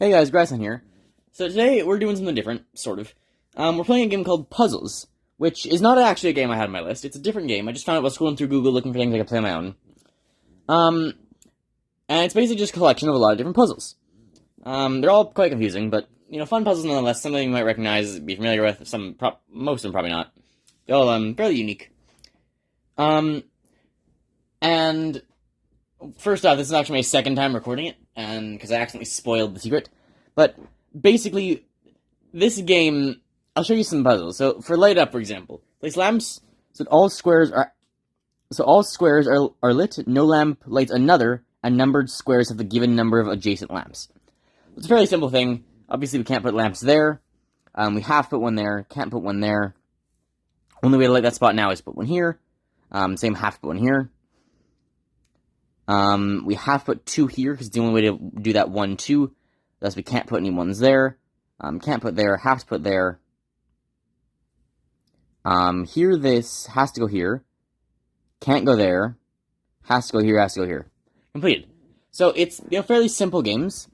Hey guys, Grasson here. So today we're doing something different, sort of. We're playing a game called Puzzles, which is not actually a game I had on my list. It's a different game. I just found it while scrolling through Google looking for things I could play on my own. Um, and it's basically just a collection of a lot of different puzzles. They're all quite confusing, but fun puzzles nonetheless. Something you might recognize, be familiar with. Most of them probably not. They're all fairly unique. Um, and first off, this is actually my second time recording it, and because I accidentally spoiled the secret. But basically, this game, I'll show you some puzzles. So for light up, for example, place lamps so all squares are lit. No lamp lights another, and numbered squares have the given number of adjacent lamps. It's a fairly simple thing. Obviously, we can't put lamps there. We have to put one there. Can't put one there. Only way to light that spot now is to put one here. Same, have to put one here. We have to put two here because it's the only way to do that 1, 2. Thus, we can't put any ones there. Can't put there. Have to put there. Here, this has to go here. Can't go there. Has to go here. Has to go here. Completed. So it's fairly simple games.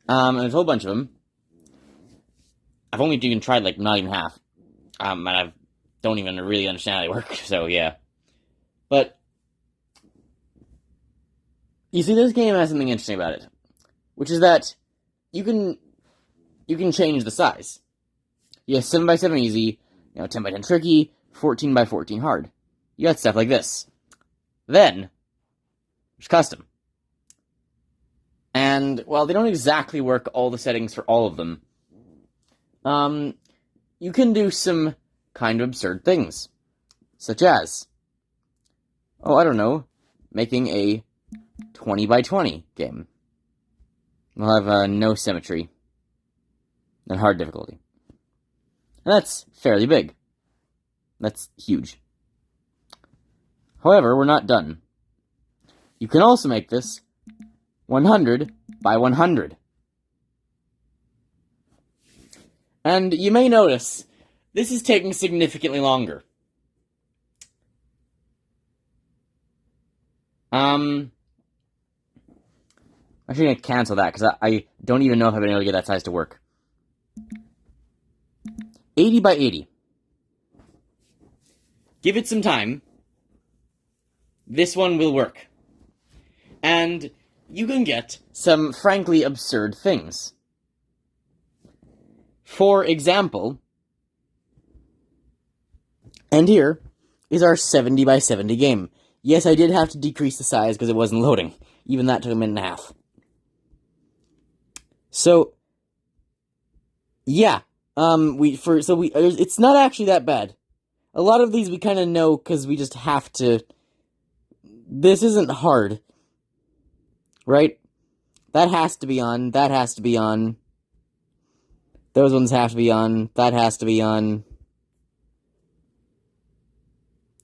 And there's a whole bunch of them. I've only even tried like not even half. And I don't even really understand how they work. So yeah, but you see, this game has something interesting about it, which is that you can change the size. You have 7 by 7 easy, 10 by 10 tricky, 14 by 14 hard. You got stuff like this. Then there's custom. And while they don't exactly work all the settings for all of them, you can do some kind of absurd things. Such as, I don't know, making a 20 by 20 game. We'll have no symmetry and hard difficulty. And that's fairly big. That's huge. However, we're not done. You can also make this 100 by 100. And you may notice, this is taking significantly longer. I'm actually going to cancel that, because I don't even know if I've been able to get that size to work. 80 by 80. Give it some time. This one will work. And you can get some frankly absurd things. For example, and here is our 70 by 70 game. Yes, I did have to decrease the size because it wasn't loading. Even that took a minute and a half. So, yeah, it's not actually that bad. A lot of these we kind of know because we just have to. This isn't hard, right? That has to be on. That has to be on. Those ones have to be on. That has to be on.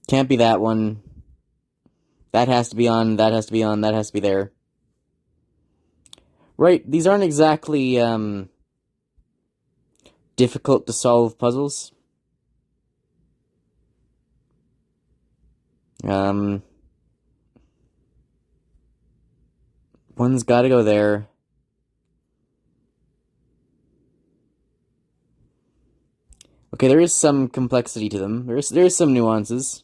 Can't be that one. That has to be on. That has to be on. That has to be there. Right, these aren't exactly, difficult to solve puzzles. One's gotta go there. Okay, there is some complexity to them. There is some nuances.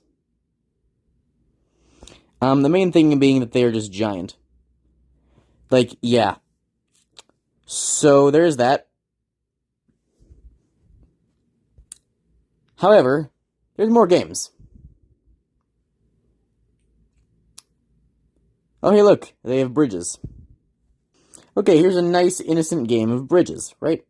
The main thing being that they are just giant. Like, yeah. So, there's that. However, there's more games. Oh, hey, look. They have bridges. Okay, here's a nice, innocent game of bridges, right?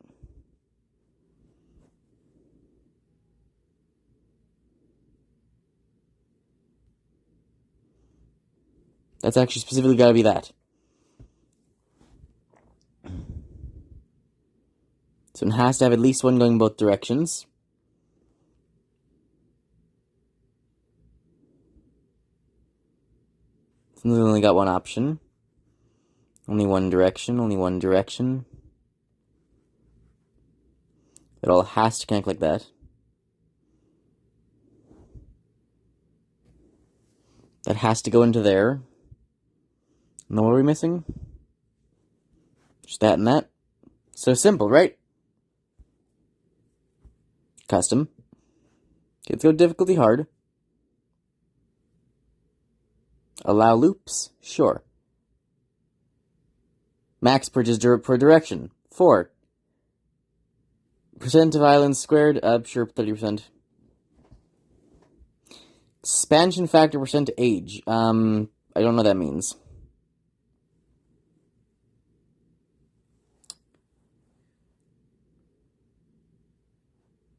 That's actually specifically gotta be that. So it has to have at least one going both directions. So we only got one option. Only one direction, only one direction. It all has to connect like that. That has to go into there. And then what are we missing? Just that and that. So simple, right? Custom. Okay, let's go difficulty hard. Allow loops? Sure. Max purchase per direction? 4. Percent of islands squared? Sure, 30%. Expansion factor percent age. I don't know what that means.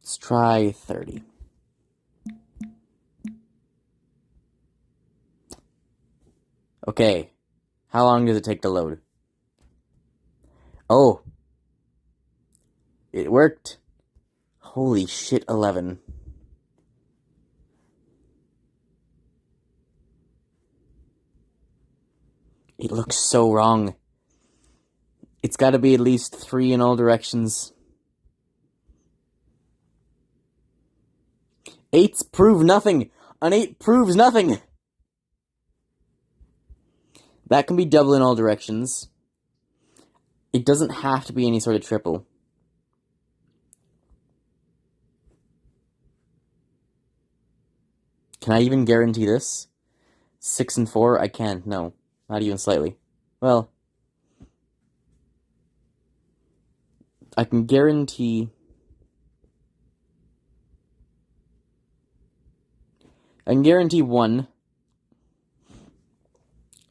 Let's try 30. Okay. How long does it take to load? Oh. It worked. Holy shit, 11. It looks so wrong. It's gotta be at least 3 in all directions. 8s prove nothing. An 8 proves nothing. That can be double in all directions. It doesn't have to be any sort of triple. Can I even guarantee this? 6 and 4? I can't. No. Not even slightly. Well, I can guarantee... I can guarantee 1.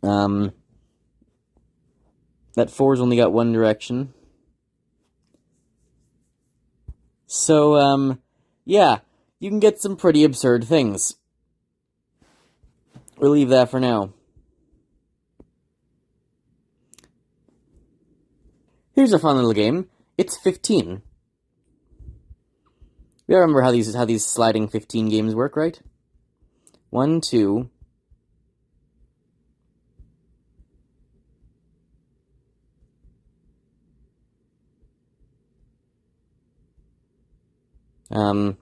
That 4's only got one direction. So, yeah, you can get some pretty absurd things. We'll leave that for now. Here's a fun little game. It's 15. You remember how these sliding 15 games work, right? 1, 2... No,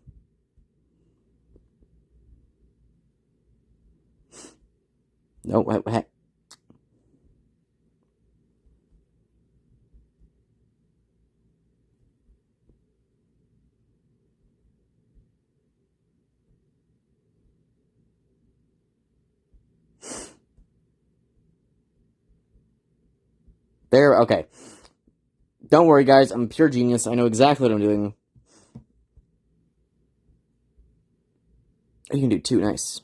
There, okay. Don't worry, guys, I'm a pure genius. I know exactly what I'm doing. You can do 2, nice.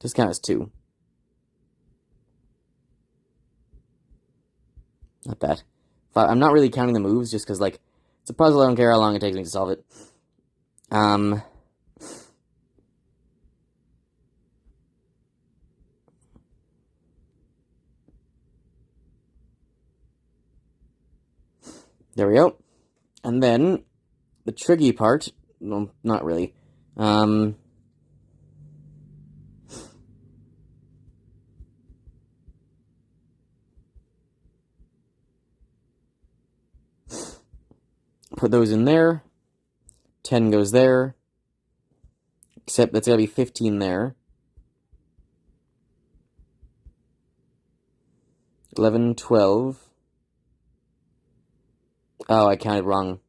Just count as 2. Not bad. I'm not really counting the moves, just because, like, it's a puzzle, I don't care how long it takes me to solve it. There we go. And then, the tricky part, well, not really. Put those in there. 10 goes there. Except that's gotta be 15 there. 11, 12. Oh, I counted wrong.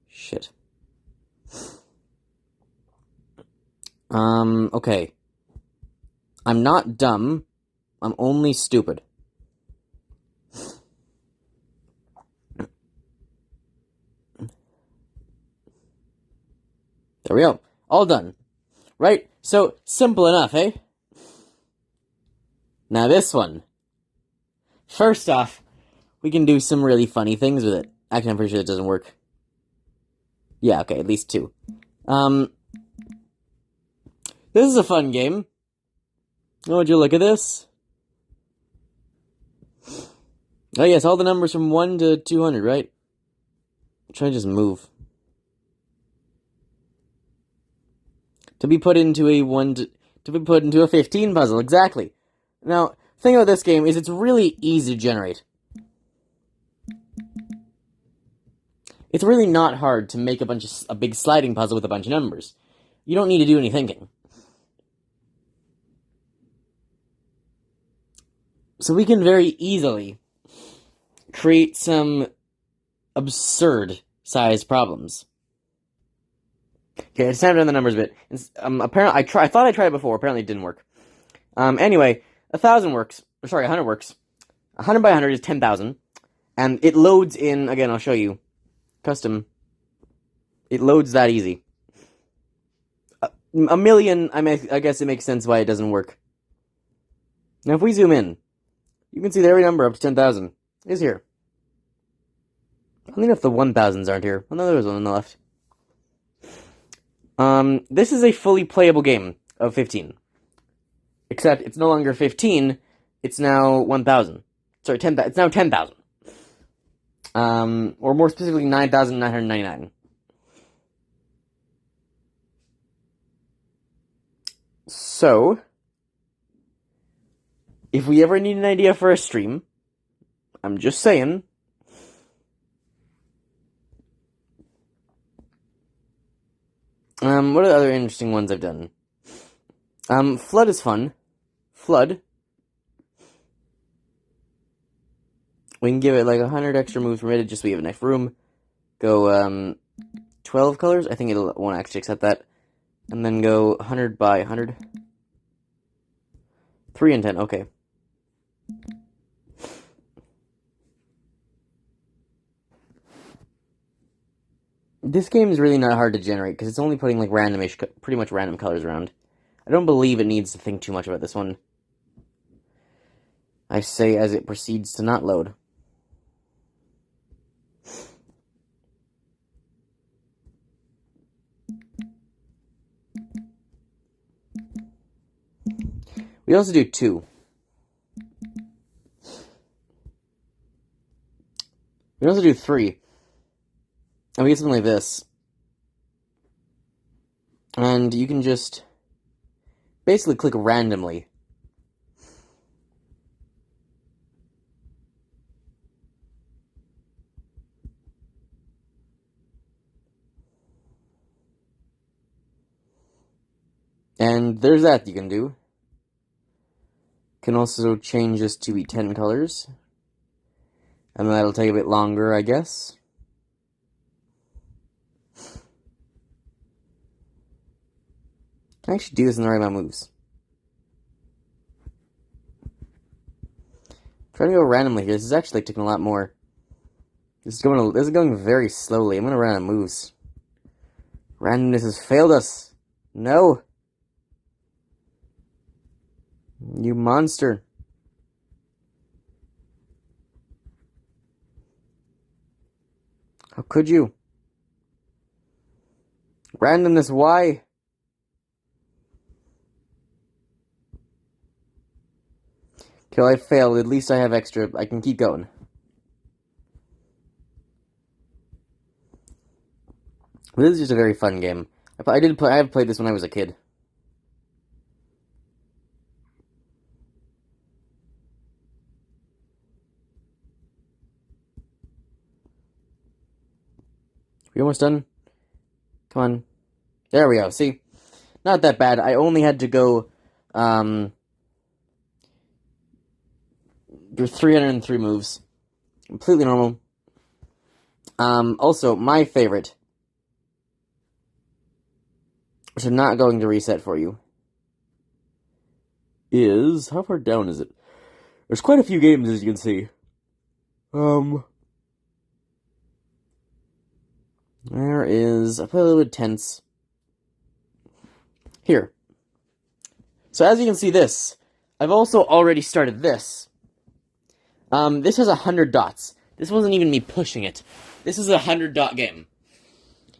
Shit. Okay. I'm not dumb. I'm only stupid. There we go. All done. Right? So, simple enough, eh? Now this one. First off, we can do some really funny things with it. Actually, I'm pretty sure it doesn't work. Yeah, okay, at least 2. This is a fun game. Oh, would you look at this? Oh yes, all the numbers from 1 to 200, right? Try to just move. To be put into a 15 puzzle, exactly. Now, the thing about this game is it's really easy to generate. It's really not hard to make a big sliding puzzle with a bunch of numbers. You don't need to do any thinking. So we can very easily create some absurd size problems. Okay, I just sounded on the numbers a bit. Apparently, I thought I tried it before. Apparently, it didn't work. Anyway, 1,000 works. Sorry, 100 works. 100 by 100 is 10,000, and it loads in. Again, I'll show you. Custom. It loads that easy. A million. I guess it makes sense why it doesn't work. Now, if we zoom in, you can see that every number up to 10,000 is here. I don't know if the 1,000s aren't here. Oh, no, there's one on the left. This is a fully playable game of 15. Except it's no longer 15, it's now 1,000. Sorry, 10,000. It's now 10,000. Or more specifically, 9,999. So, if we ever need an idea for a stream, I'm just saying. What are the other interesting ones I've done? Flood is fun. Flood. We can give it like 100 extra moves permitted just so we have enough room. Go, 12 colors. I think it won't actually accept that. And then go 100 by 100. 3 and 10, okay. This game is really not hard to generate, because it's only putting, like, randomish, pretty much random colors around. I don't believe it needs to think too much about this one. I say as it proceeds to not load. We also do 2. We also do 3. And we get something like this. And you can just basically click randomly. And there's that you can do. Can also change this to be 10 colors. And that'll take a bit longer, I guess. I can actually do this in the right amount of moves. Trying to go randomly here. This is actually taking a lot more. This is going very slowly. I'm gonna run out of moves. Randomness has failed us. No. You monster. How could you? Randomness, why? Till I failed, at least I have extra. I can keep going. But this is just a very fun game. I have played this when I was a kid. We almost done? Come on. There we go. See? Not that bad. I only had to go, There's 303 moves. Completely normal. Also, my favorite, which I'm not going to reset for you, is... How far down is it? There's quite a few games, as you can see. There is... I play a little bit tense. Here. So as you can see this, I've also already started this. This has 100 dots. This wasn't even me pushing it. This is a 100-dot game.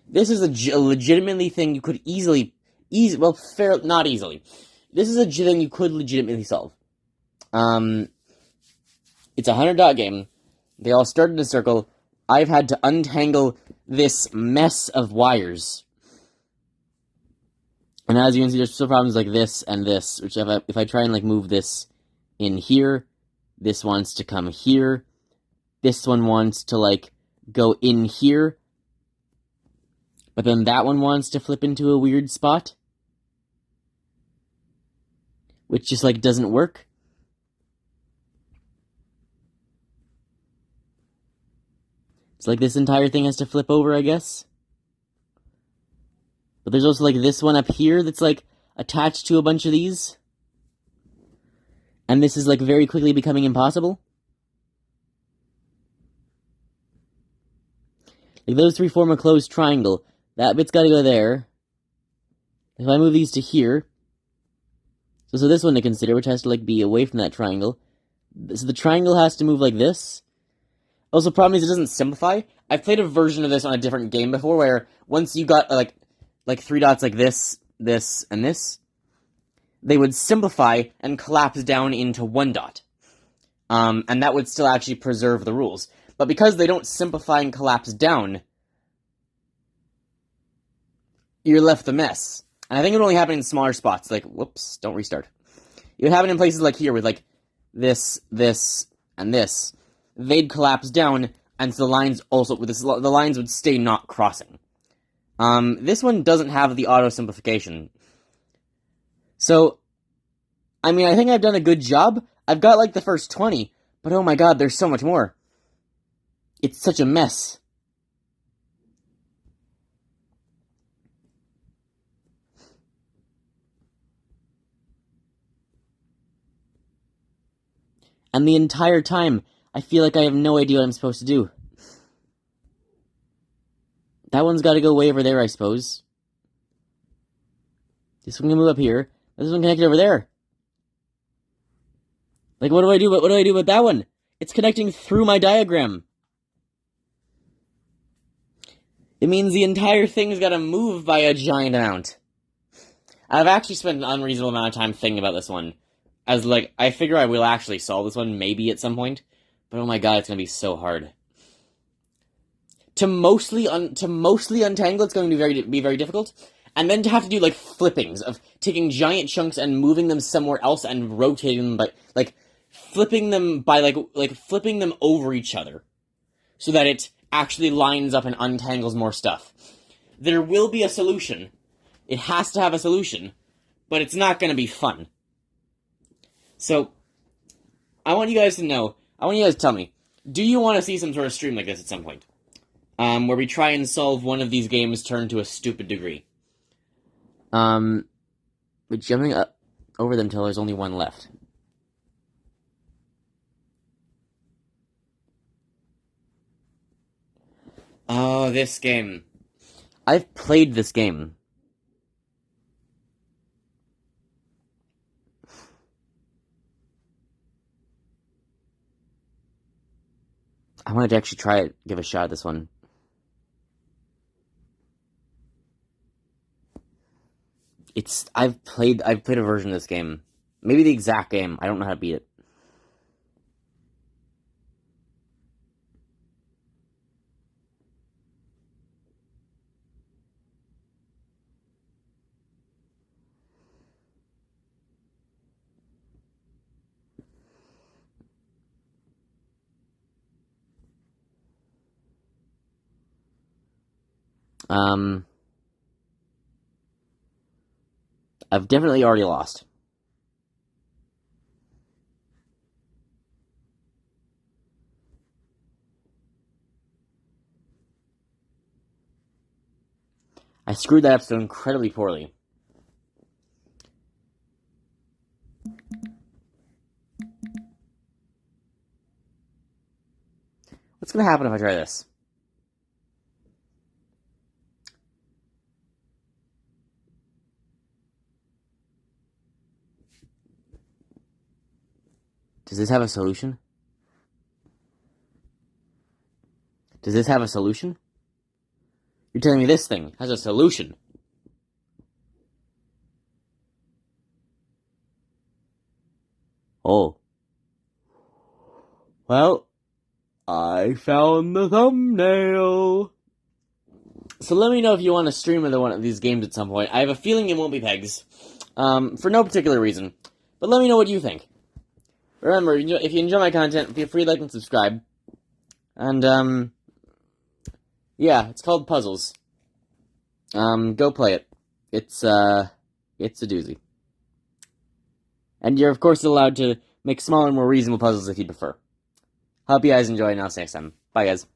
This is a legitimately thing you could not easily. This is a thing you could legitimately solve. It's a 100-dot game. They all start in a circle. I've had to untangle this mess of wires. And as you can see, there's still problems like this and this, which if I try and, like, move this in here, this wants to come here. This one wants to, like, go in here. But then that one wants to flip into a weird spot. Which just, like, doesn't work. So, like, this entire thing has to flip over, I guess. But there's also, like, this one up here that's, like, attached to a bunch of these. And this is, like, very quickly becoming impossible. Like, those three form a closed triangle. That bit's gotta go there. If I move these to here... So this one to consider, which has to, like, be away from that triangle. So the triangle has to move like this. Also, problem is it doesn't simplify. I've played a version of this on a different game before, where once you got, like 3 dots like this, this, and this, they would simplify and collapse down into 1 dot. And that would still actually preserve the rules. But because they don't simplify and collapse down, you're left a mess. And I think it would only happen in smaller spots, like, whoops, don't restart. It would happen in places like here with, like, this, this, and this. They'd collapse down, and so the lines also, the lines would stay not crossing. This one doesn't have the auto-simplification. So, I mean, I think I've done a good job. I've got, like, the first 20, but oh my god, there's so much more. It's such a mess. And the entire time, I feel like I have no idea what I'm supposed to do. That one's gotta go way over there, I suppose. This one can move up here. This one connected over there. Like, what do I do? What do I do with that one? It's connecting through my diagram. It means the entire thing's gotta move by a giant amount. I've actually spent an unreasonable amount of time thinking about this one. As, like, I figure I will actually solve this one, maybe at some point. But oh my god, it's gonna be so hard. To mostly untangle, it's going to be very difficult. And then to have to do, like, flippings of taking giant chunks and moving them somewhere else and rotating them by, like, flipping them by, like flipping them over each other. So that it actually lines up and untangles more stuff. There will be a solution. It has to have a solution. But it's not gonna be fun. So, I want you guys to know, I want you guys to tell me, do you want to see some sort of stream like this at some point? Where we try and solve one of these games turned to a stupid degree. But jumping up over them till there's only one left. Oh, this game. I've played this game. I wanted to actually try it, give a shot at this one. I've played a version of this game. Maybe the exact game. I don't know how to beat it. I've definitely already lost. I screwed that up so incredibly poorly. What's gonna happen if I try this? Does this have a solution? Does this have a solution? You're telling me this thing has a solution? Oh. Well, I found the thumbnail. So let me know if you want to stream another one of these games at some point. I have a feeling it won't be Pegs. For no particular reason. But let me know what you think. Remember, if you enjoy my content, feel free to like and subscribe. And, yeah, it's called Puzzles. Go play it. It's a doozy. And you're, of course, allowed to make smaller, more reasonable puzzles if you prefer. Hope you guys enjoy, and I'll see you next time. Bye, guys.